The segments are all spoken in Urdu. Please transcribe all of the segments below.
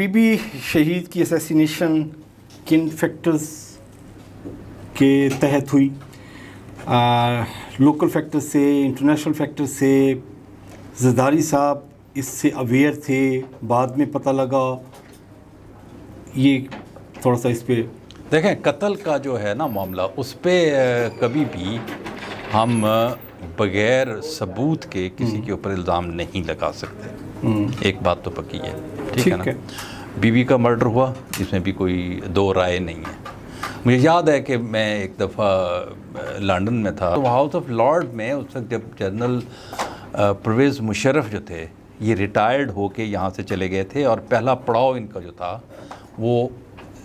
بی بی شہید کی اسیسینیشن کن فیکٹرز کے تحت ہوئی؟ لوکل فیکٹر سے، انٹرنیشنل فیکٹر سے؟ زرداری صاحب اس سے اویئر تھے، بعد میں پتہ لگا؟ یہ تھوڑا سا اس پہ دیکھیں، قتل کا جو ہے نا معاملہ، اس پہ کبھی بھی ہم بغیر ثبوت کے کسی کے اوپر الزام نہیں لگا سکتے. ایک بات تو پکی ہے، ٹھیک ہے نا. بی بی کا مرڈر ہوا، اس میں بھی کوئی دو رائے نہیں ہے. مجھے یاد ہے کہ میں ایک دفعہ لنڈن میں تھا، تو ہاؤس آف لارڈ میں اس وقت جب جنرل پرویز مشرف جو تھے، یہ ریٹائرڈ ہو کے یہاں سے چلے گئے تھے، اور پہلا پڑاؤ ان کا جو تھا وہ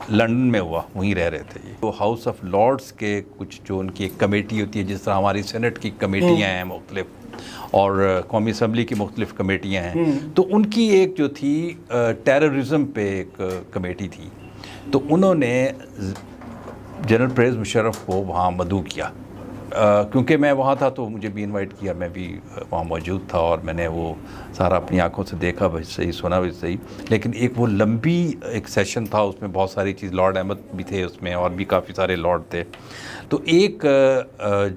لنڈن میں ہوا، وہیں رہ رہے تھے. تو ہاؤس آف لارڈز کے کچھ جو ان کی ایک کمیٹی ہوتی ہے، جس طرح ہماری سینٹ کی کمیٹیاں ہیں مختلف، اور قومی اسمبلی کی مختلف کمیٹیاں ہیں، تو ان کی ایک جو تھی ٹیررزم پہ ایک کمیٹی تھی. تو انہوں نے جنرل پرویز مشرف کو وہاں مدعو کیا. کیونکہ میں وہاں تھا تو مجھے بھی انوائٹ کیا، میں بھی وہاں موجود تھا، اور میں نے وہ سارا اپنی آنکھوں سے دیکھا بھی صحیح، سنا بھی صحیح. لیکن ایک وہ لمبی ایک سیشن تھا، اس میں بہت ساری چیز، لارڈ احمد بھی تھے اس میں، اور بھی کافی سارے لارڈ تھے. تو ایک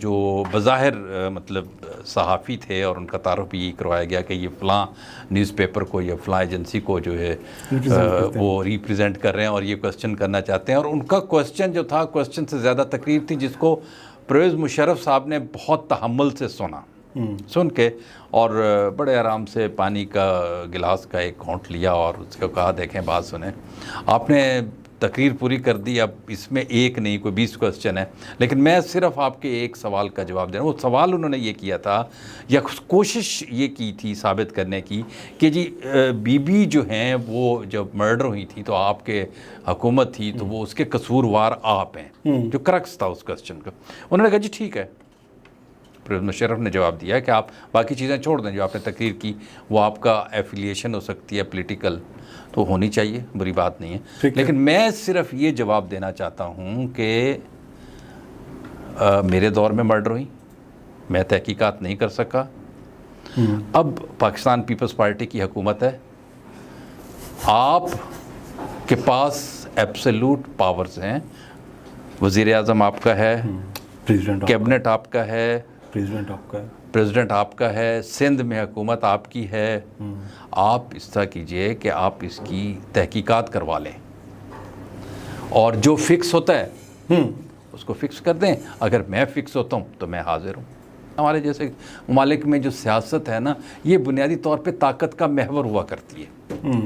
جو بظاہر مطلب صحافی تھے، اور ان کا تعارف بھی یہی کروایا گیا کہ یہ فلاں نیوز پیپر کو یا فلاں ایجنسی کو جو ہے وہ ریپرزینٹ کر رہے ہیں، اور یہ کوسچن کرنا چاہتے ہیں. اور ان کا کوسچن جو تھا، کوسچن سے زیادہ تقریر تھی، جس کو پرویز مشرف صاحب نے بہت تحمل سے سن کے، اور بڑے آرام سے پانی کا گلاس کا ایک گھونٹ لیا، اور اس کو کہا دیکھیں بات سنیں، آپ نے تقریر پوری کر دی، اب اس میں ایک نہیں کوئی 20 کوسچن ہے، لیکن میں صرف آپ کے ایک سوال کا جواب دے رہا ہوں. وہ سوال انہوں نے یہ کیا تھا، یا کوشش یہ کی تھی ثابت کرنے کی کہ جی بی بی جو ہیں وہ جب مرڈر ہوئی تھی تو آپ کے حکومت تھی، تو وہ اس کے قصوروار آپ ہیں، جو کرکس تھا اس کوسچن کا. انہوں نے کہا جی ٹھیک ہے. پرویز مشرف نے جواب دیا کہ آپ باقی چیزیں چھوڑ دیں، جو آپ نے تقریر کی وہ آپ کا ایفیلیشن ہو سکتی ہے پولیٹیکل، تو ہونی چاہیے، بری بات نہیں ہے. لیکن میں صرف یہ جواب دینا چاہتا ہوں کہ میرے دور میں مرڈر ہوئی، میں تحقیقات نہیں کر سکا. اب پاکستان پیپلز پارٹی کی حکومت ہے، آپ کے پاس ایبسولوٹ پاورز ہیں. وزیر اعظم آپ کا ہے، کیبنٹ آپ کا ہے، پریزیڈنٹ آپ کا ہے، سندھ میں حکومت آپ کی ہے. آپ اس طرح کیجئے کہ آپ اس کی تحقیقات کروا لیں، اور جو فکس ہوتا ہے اس کو فکس کر دیں. اگر میں فکس ہوتا ہوں تو میں حاضر ہوں. ہمارے جیسے ممالک میں جو سیاست ہے نا، یہ بنیادی طور پہ طاقت کا محور ہوا کرتی ہے.